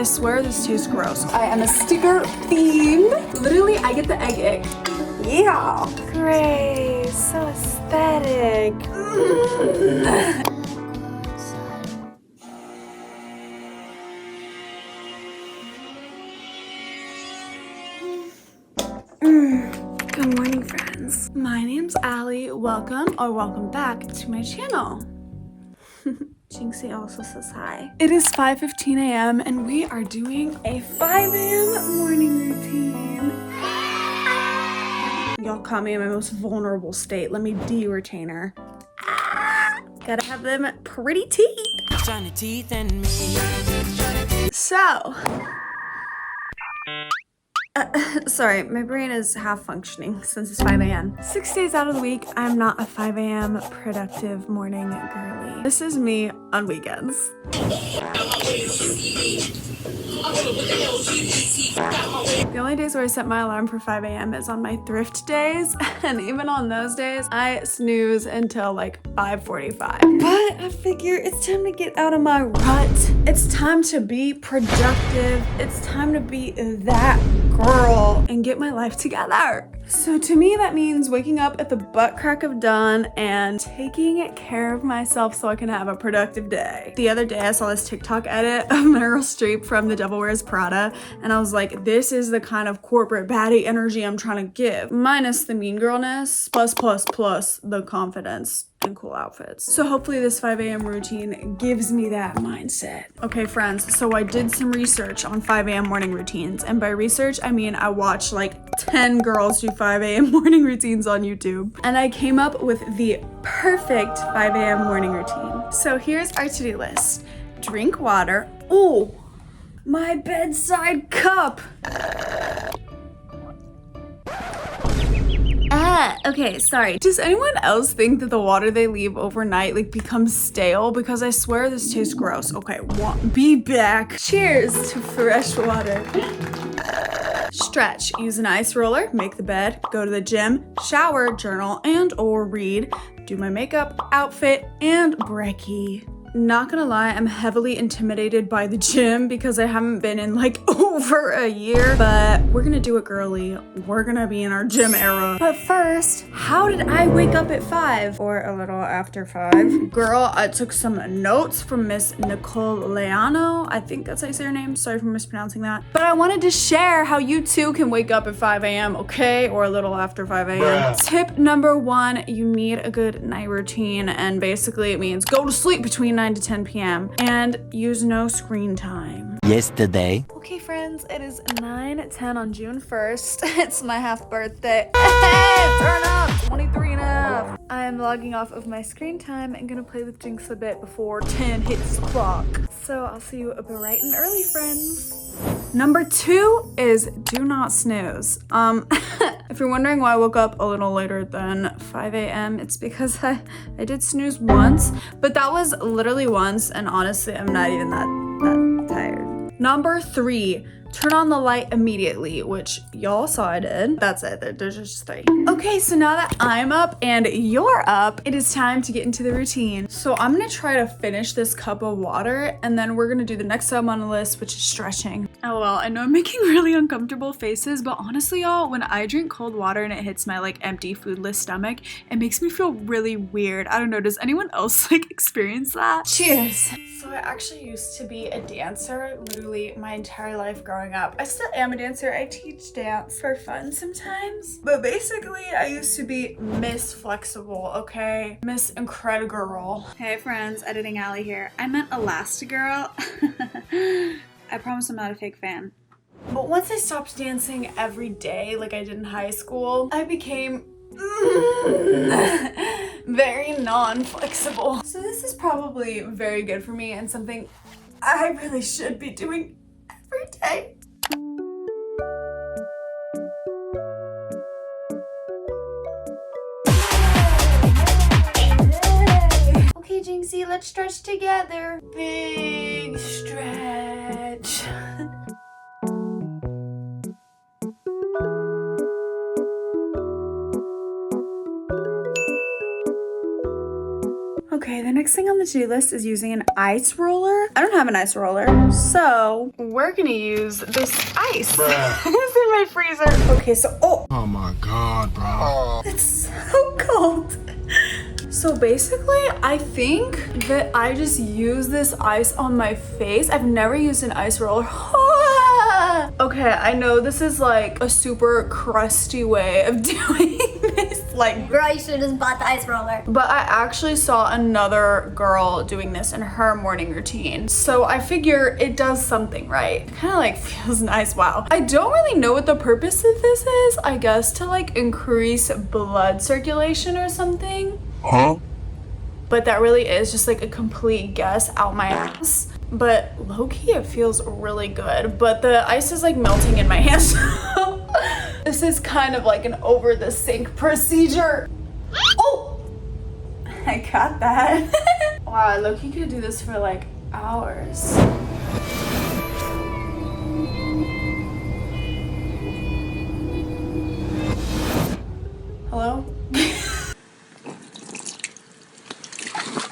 I swear this tastes gross. I am a sticker fiend. Literally, I get the egg ick. Yeah. Great, so aesthetic. Good morning, friends. My name's Allie. Welcome back to my channel. Jinxie also says hi. It is 5:15 a.m. and we are doing a 5 a.m. morning routine. Y'all caught me in my most vulnerable state. Let me de-retain her. Gotta have them pretty teeth. Shiny teeth and me. So, sorry, my brain is half functioning since it's 5 a.m. 6 days out of the week, I'm not a 5 a.m. productive morning girly. This is me on weekends. The only days where I set my alarm for 5 a.m. is on my thrift days, and even on those days, I snooze until like 5:45. But I figure it's time to get out of my rut. It's time to be productive. It's time to be that girl and get my life together. So to me, that means waking up at the butt crack of dawn and taking care of myself so I can have a productive day. The other day, I saw this TikTok edit of Meryl Streep from The Devil Wears Prada, and I was like, this is the kind of corporate baddie energy I'm trying to give. Minus the mean girlness, plus the confidence and cool outfits. So hopefully this 5 a.m. routine gives me that mindset. Okay, friends, so I did some research on 5 a.m. morning routines. And by research, I mean I watched like 10 girls do 5 a.m. morning routines on YouTube. And I came up with the perfect 5 a.m. morning routine. So here's our to-do list. Drink water. Oh, my bedside cup. Okay, sorry. Does anyone else think that the water they leave overnight like becomes stale? Because I swear this tastes gross. Okay, be back. Cheers to fresh water. Stretch. Use an ice roller, make the bed, go to the gym, shower, journal, and or read, do my makeup, outfit, and brekkie. Not gonna lie, I'm heavily intimidated by the gym because I haven't been in like over a year, but we're gonna do it girly. We're gonna be in our gym era. But first, how did I wake up at 5 or a little after 5? Girl, I took some notes from Miss Nicole Leano. I think that's how you say her name. Sorry for mispronouncing that. But I wanted to share how you too can wake up at 5 a.m., okay? Or a little after 5 a.m. Tip number 1, you need a good night routine, and basically it means go to sleep between 9 to 10 p.m. and use no screen time. Yesterday. Okay, friends, it is 9:10 on June 1st. It's my half birthday. Hey, turn up! 23 and a half. I am logging off of my screen time and gonna play with Jinx a bit before 10 hits the clock. So I'll see you bright and early, friends. Number 2 is do not snooze. If you're wondering why I woke up a little later than 5 a.m., it's because I did snooze once, but that was literally once, and honestly, I'm not even that tired. Number 3, turn on the light immediately, which y'all saw I did. That's it, there's just 3. Okay, so now that I'm up and you're up, it is time to get into the routine. So I'm gonna try to finish this cup of water, and then we're gonna do the next item on the list, which is stretching. Oh well, I know I'm making really uncomfortable faces, but honestly, y'all, when I drink cold water and it hits my like empty, foodless stomach, it makes me feel really weird. I don't know, does anyone else like experience that? Cheers. So I actually used to be a dancer literally my entire life growing up. I still am a dancer. I teach dance for fun sometimes. But basically, I used to be Miss Flexible, okay? Miss Incredigirl. Hey friends, Editing Allie here. I meant Elastigirl. I promise I'm not a fake fan. But once I stopped dancing every day like I did in high school, I became very non-flexible. So this is probably very good for me and something I really should be doing every day. Okay, Jinxie, let's stretch together. Big stretch. Okay, the next thing on the to-do list is using an ice roller. I don't have an ice roller, so we're gonna use this ice. It's in my freezer. Okay, so, oh my God, bro. It's so cold. So basically, I think that I just use this ice on my face. I've never used an ice roller. Okay, I know this is like a super crusty way of doing this. Like, girl, you should have just bought the ice roller. But I actually saw another girl doing this in her morning routine. So I figure it does something right. Kind of like feels nice, wow. I don't really know what the purpose of this is. I guess to like increase blood circulation or something. Huh? But that really is just like a complete guess out my ass. But low-key, it feels really good. But the ice is like melting in my hands. This is kind of like an over the sink procedure. Oh, I got that. Wow, I low-key could do this for like hours. Hello?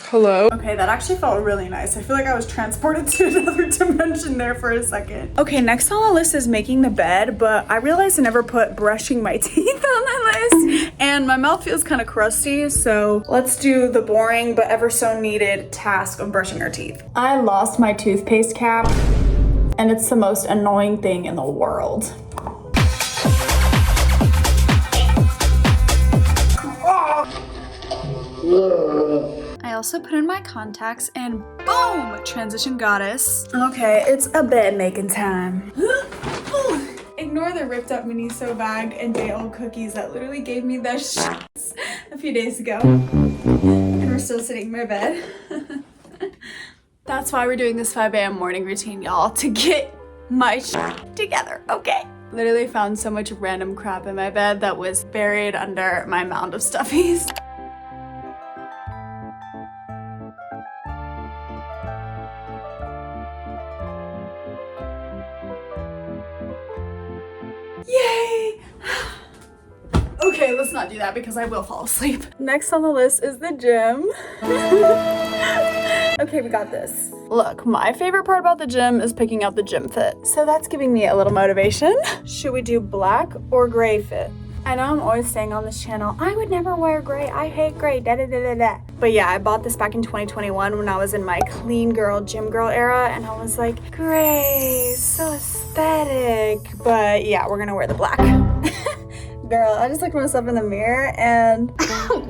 Hello? Okay, that actually felt really nice. I feel like I was transported to another dimension there for a second. Okay, next on the list is making the bed, but I realized I never put brushing my teeth on my list, and my mouth feels kind of crusty, so let's do the boring but ever so needed task of brushing our teeth. I lost my toothpaste cap, and it's the most annoying thing in the world. I also put in my contacts and boom, transition goddess. Okay, it's a bed making time. Ignore the ripped up Miniso bag and day old cookies that literally gave me the shits a few days ago. And we're still sitting in my bed. That's why we're doing this 5 a.m. morning routine, y'all, to get my shit together, okay? Literally found so much random crap in my bed that was buried under my mound of stuffies. Yay! Okay, let's not do that because I will fall asleep. Next on the list is the gym. Okay, we got this. Look, my favorite part about the gym is picking out the gym fit. So that's giving me a little motivation. Should we do black or gray fit? I know I'm always saying on this channel, I would never wear gray, I hate gray, da da da da da. But yeah, I bought this back in 2021 when I was in my clean girl, gym girl era, and I was like, gray, so aesthetic. But yeah, we're gonna wear the black. Girl, I just looked myself in the mirror and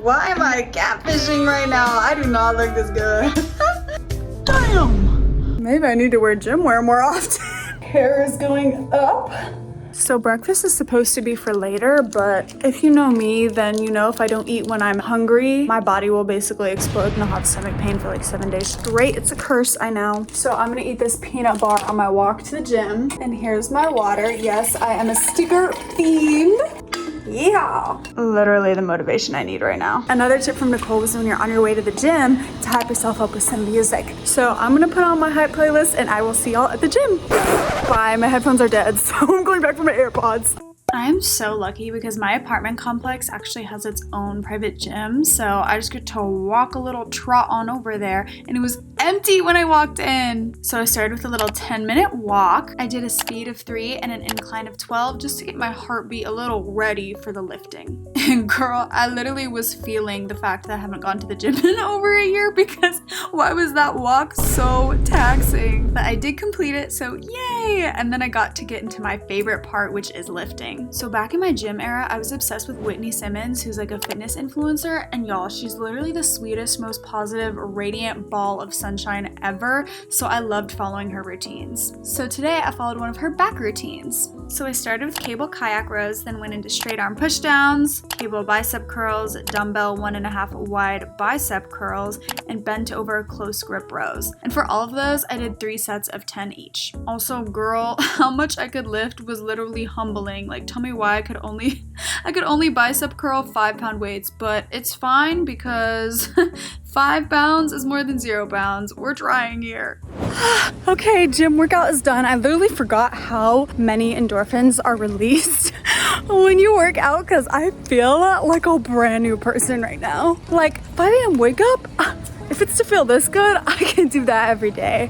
why am I catfishing right now? I do not look this good. Damn! Maybe I need to wear gym wear more often. Hair is going up. So breakfast is supposed to be for later, but if you know me, then you know if I don't eat when I'm hungry, my body will basically explode and I'll have stomach pain for like 7 days straight. It's a curse, I know. So I'm gonna eat this peanut bar on my walk to the gym. And here's my water. Yes, I am a sticker fiend. Yeah. Literally the motivation I need right now. Another tip from Nicole was when you're on your way to the gym to hype yourself up with some music. So I'm gonna put on my hype playlist and I will see y'all at the gym. Bye, my headphones are dead, so I'm going back for my AirPods. I'm so lucky because my apartment complex actually has its own private gym, so I just get to walk a little trot on over there, and it was empty when I walked in. So I started with a little 10-minute walk. I did a speed of 3 and an incline of 12 just to get my heartbeat a little ready for the lifting. And girl, I literally was feeling the fact that I haven't gone to the gym in over a year because why was that walk so taxing? But I did complete it, so yay! And then I got to get into my favorite part, which is lifting. So back in my gym era, I was obsessed with Whitney Simmons, who's like a fitness influencer, and y'all, she's literally the sweetest, most positive, radiant ball of sunshine ever, so I loved following her routines. So today I followed one of her back routines. So I started with cable kayak rows, then went into straight arm pushdowns, cable bicep curls, dumbbell 1.5 wide bicep curls, and bent over close grip rows. And for all of those, I did 3 sets of 10 each. Also, girl, how much I could lift was literally humbling. Like, tell me why I could only bicep curl 5-pound weights, but it's fine because 5 pounds is more than 0 pounds. We're trying here. Okay, gym workout is done. I literally forgot how many endorphins are released when you work out because I feel like a brand new person right now. Like 5 a.m. wake up, If it's to feel this good, I can do that every day.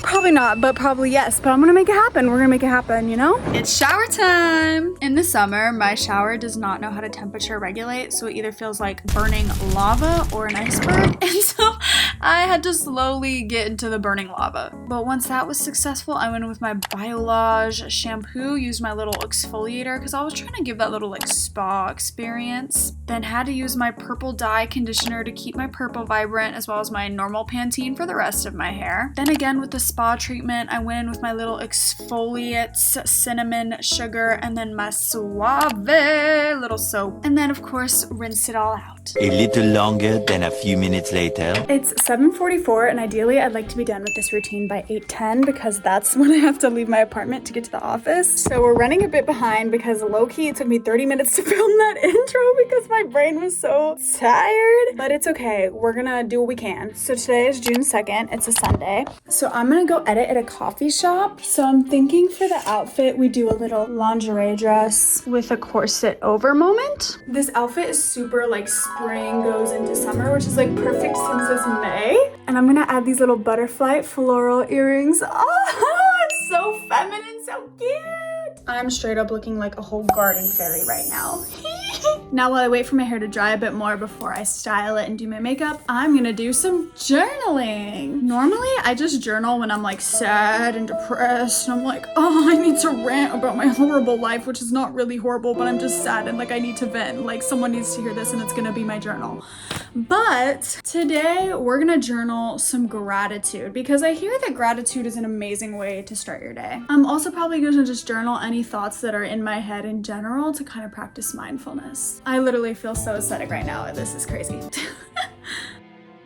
Probably not, but probably yes. But I'm gonna make it happen. We're gonna make it happen, you know? It's shower time! In the summer, my shower does not know how to temperature regulate, so it either feels like burning lava or an iceberg. And so I had to slowly get into the burning lava. But once that was successful, I went in with my byeee shampoo, used my little exfoliator because I was trying to give that little like spa experience. Then had to use my purple dye conditioner to keep my purple vibrant, as well as my normal Pantene for the rest of my hair. Then again with the spa treatment, I went in with my little exfoliates, cinnamon, sugar, and then my Suave little soap. And then of course, rinse it all out. A little longer than a few minutes later. It's 7:44 and ideally I'd like to be done with this routine by 8:10 because that's when I have to leave my apartment to get to the office. So we're running a bit behind because low-key it took me 30 minutes to film that intro because my brain was so tired. But it's okay, we're gonna do what we can. So today is June 2nd, it's a Sunday. So I'm gonna go edit at a coffee shop. So I'm thinking for the outfit we do a little lingerie dress with a corset over moment. This outfit is super like spring goes into summer, which is like perfect since it's May. And I'm gonna add these little butterfly floral earrings. Oh, it's so feminine, so cute. I'm straight up looking like a whole garden fairy right now. Now while I wait for my hair to dry a bit more before I style it and do my makeup, I'm gonna do some journaling. Normally I just journal when I'm like sad and depressed and I'm like, oh, I need to rant about my horrible life, which is not really horrible, but I'm just sad and like I need to vent. Like someone needs to hear this and it's gonna be my journal. But today we're gonna journal some gratitude because I hear that gratitude is an amazing way to start your day. I'm also probably gonna just journal any thoughts that are in my head in general to kind of practice mindfulness. I literally feel so aesthetic right now. This is crazy.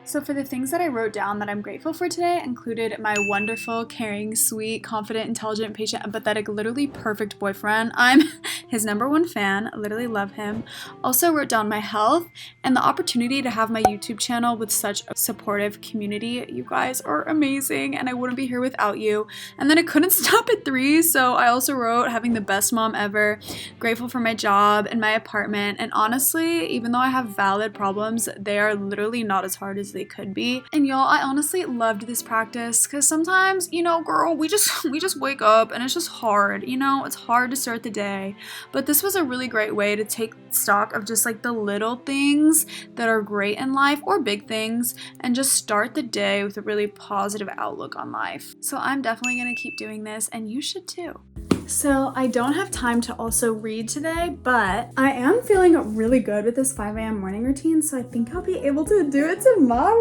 So for the things that I wrote down that I'm grateful for today included my wonderful, caring, sweet, confident, intelligent, patient, empathetic, literally perfect boyfriend. I'm his #1 fan, literally love him. Also wrote down my health and the opportunity to have my YouTube channel with such a supportive community. You guys are amazing and I wouldn't be here without you. And then I couldn't stop at 3, so I also wrote having the best mom ever, grateful for my job and my apartment, and honestly, even though I have valid problems, they are literally not as hard as they could be. And y'all, I honestly loved this practice because sometimes, you know, girl, we just wake up and it's just hard, you know, it's hard to start the day. But this was a really great way to take stock of just like the little things that are great in life or big things and just start the day with a really positive outlook on life. So I'm definitely gonna keep doing this and you should too. So I don't have time to also read today, but I am feeling really good with this 5 a.m. morning routine, so I think I'll be able to do it tomorrow.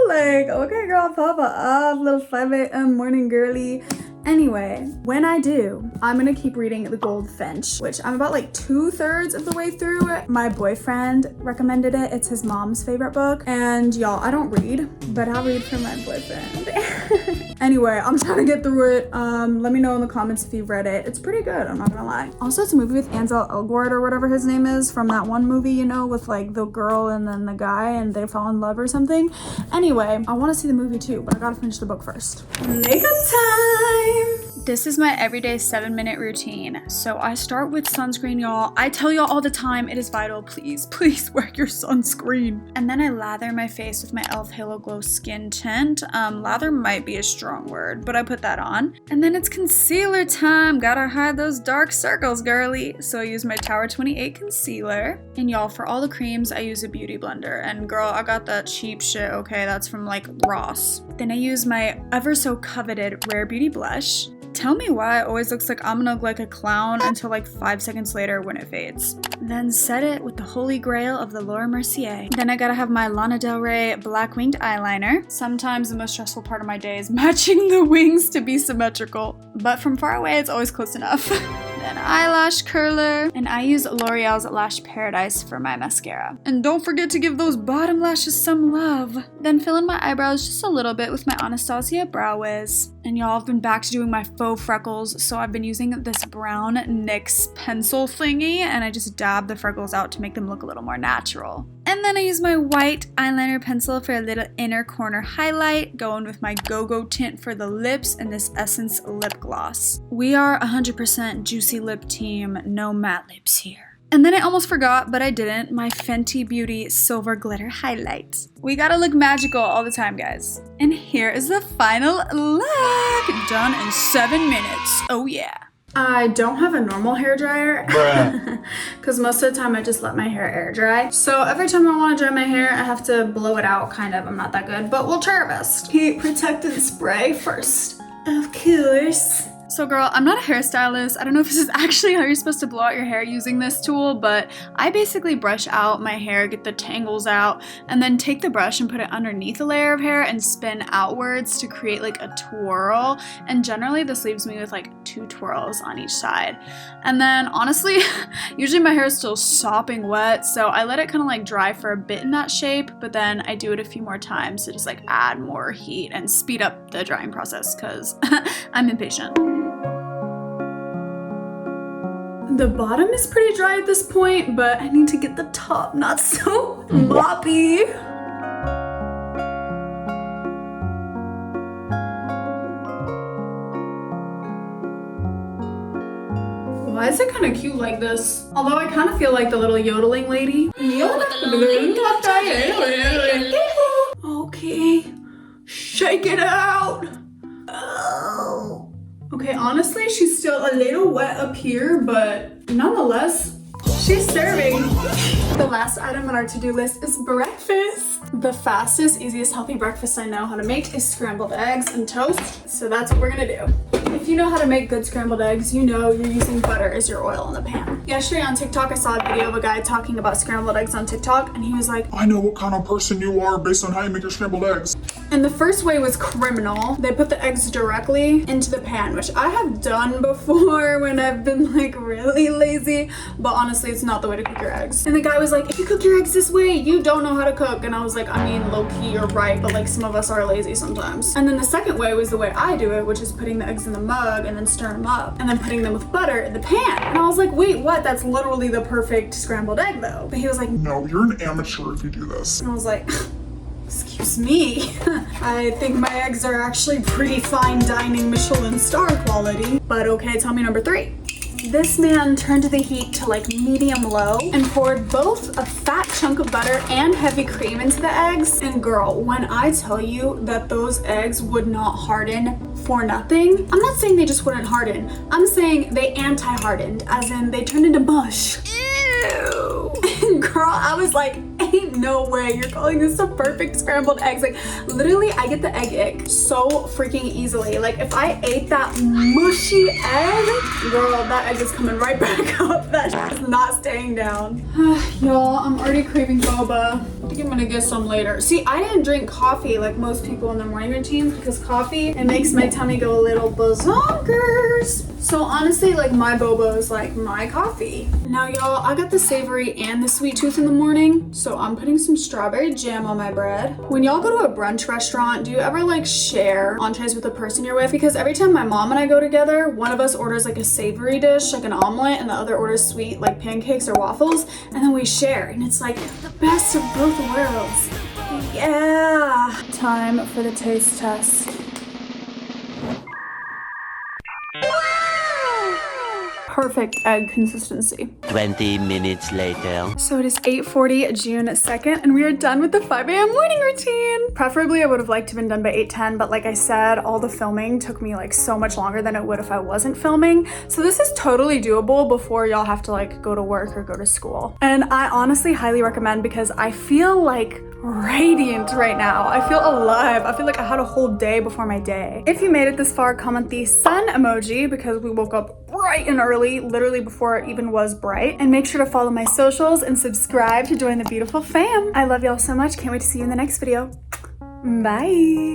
Like, okay girl, papa up, little 5 a.m. morning girly. Anyway, when I do, I'm gonna keep reading The Goldfinch, which I'm about like 2/3 of the way through it. My boyfriend recommended it. It's his mom's favorite book. And y'all, I don't read, but I'll read for my boyfriend. Anyway, I'm trying to get through it. Let me know in the comments if you've read it. It's pretty good, I'm not gonna lie. Also, it's a movie with Ansel Elgort or whatever his name is from that one movie, you know, with like the girl and then the guy and they fall in love or something. Anyway, I wanna see the movie too, but I gotta finish the book first. Makeup time! This is my everyday 7-minute routine. So I start with sunscreen, y'all. I tell y'all all the time, it is vital. Please, please wear your sunscreen. And then I lather my face with my e.l.f. Halo Glow Skin Tint. Lather might be a strong word, but I put that on. And then it's concealer time. Gotta hide those dark circles, girly. So I use my Tower 28 concealer. And y'all, for all the creams, I use a beauty blender. And girl, I got that cheap shit, okay? That's from like Ross. Then I use my ever so coveted Rare Beauty blush. Tell me why it always looks like I'm gonna look like a clown until like 5 seconds later when it fades. Then set it with the holy grail of the Laura Mercier. Then I gotta have my Lana Del Rey black winged eyeliner. Sometimes the most stressful part of my day is matching the wings to be symmetrical, but from far away it's always close enough. Then eyelash curler, and I use L'Oreal's Lash Paradise for my mascara. And don't forget to give those bottom lashes some love. Then fill in my eyebrows just a little bit with my Anastasia Brow Wiz. And y'all, I've been back to doing my faux freckles, so I've been using this brown NYX pencil thingy, and I just dab the freckles out to make them look a little more natural. And then I use my white eyeliner pencil for a little inner corner highlight, going with my Go-Go tint for the lips and this Essence lip gloss. We are 100% juicy lip team, no matte lips here. And then I almost forgot, but I didn't, my Fenty Beauty Silver Glitter Highlights. We gotta look magical all the time, guys. And here is the final look, done in 7 minutes. Oh yeah. I don't have a normal hair dryer because most of the time I just let my hair air dry. So every time I want to dry my hair, I have to blow it out, kind of. I'm not that good, but we'll try our best. Heat protectant spray first, of course. So girl, I'm not a hairstylist. I don't know if this is actually how you're supposed to blow out your hair using this tool, but I basically brush out my hair, get the tangles out, and then take the brush and put it underneath a layer of hair and spin outwards to create like a twirl. And generally this leaves me with like 2 twirls on each side. And then honestly, usually my hair is still sopping wet, so I let it kind of like dry for a bit in that shape, but then I do it a few more times to just like add more heat and speed up the drying process because I'm impatient. The bottom is pretty dry at this point, but I need to get the top not so moppy. Why is it kind of cute like this? Although I kind of feel like the little yodeling lady. Okay, shake it out. Oh. Okay, honestly, she's still a little wet up here, but nonetheless, she's serving. The last item on our to-do list is breakfast. The fastest, easiest, healthy breakfast I know how to make is scrambled eggs and toast, so that's what we're gonna do. If you know how to make good scrambled eggs, you know you're using butter as your oil in the pan. Yesterday on TikTok, I saw a video of a guy talking about scrambled eggs on TikTok, and he was like, I know what kind of person you are based on how you make your scrambled eggs. And the first way was criminal. They put the eggs directly into the pan, which I have done before when I've been like really lazy, but honestly, it's not the way to cook your eggs. And the guy was like, if you cook your eggs this way, you don't know how to cook. And I was like, I mean, low-key, you're right, but like some of us are lazy sometimes. And then the second way was the way I do it, which is putting the eggs in the mug and then stirring them up and then putting them with butter in the pan. And I was like, wait, what? That's literally the perfect scrambled egg though. But he was like, no, you're an amateur if you do this. and I was like, excuse me. I think my eggs are actually pretty fine dining Michelin star quality. But okay, tell me number 3. This man turned the heat to like medium low and poured both a fat chunk of butter and heavy cream into the eggs. And girl, when I tell you that those eggs would not harden for nothing, I'm not saying they just wouldn't harden. I'm saying they anti-hardened, as in they turned into mush. Ew. Girl, I was like, ain't no way you're calling this a perfect scrambled eggs. Like literally I get the egg ick so freaking easily. Like if I ate that mushy egg, girl, that egg is coming right back up. That shit is not staying down. Y'all, I'm already craving boba. I think I'm gonna get some later. See, I didn't drink coffee like most people in their morning routines because coffee, it makes my tummy go a little bazonkers. So honestly, like my boba is like my coffee. Now y'all, I got the savory and the sweet tooth in the morning, so I'm putting some strawberry jam on my bread. When y'all go to a brunch restaurant, do you ever like share entrees with the person you're with? Because every time my mom and I go together, one of us orders like a savory dish, like an omelet, and the other orders sweet, like pancakes or waffles, and then we share, and it's like the best of both worlds. Yeah. Time for the taste test. Perfect egg consistency. 20 minutes later. So it is 8:40 June 2nd and we are done with the 5 a.m. morning routine. Preferably I would have liked to have been done by 8:10, but like I said, all the filming took me like so much longer than it would if I wasn't filming. So this is totally doable before y'all have to like go to work or go to school. And I honestly highly recommend because I feel like radiant right now. I feel alive. I feel like I had a whole day before my day. If you made it this far, comment the sun emoji because we woke up bright and early, literally before it even was bright. And make sure to follow my socials and subscribe to join the beautiful fam. I love y'all so much. Can't wait to see you in the next video. Bye.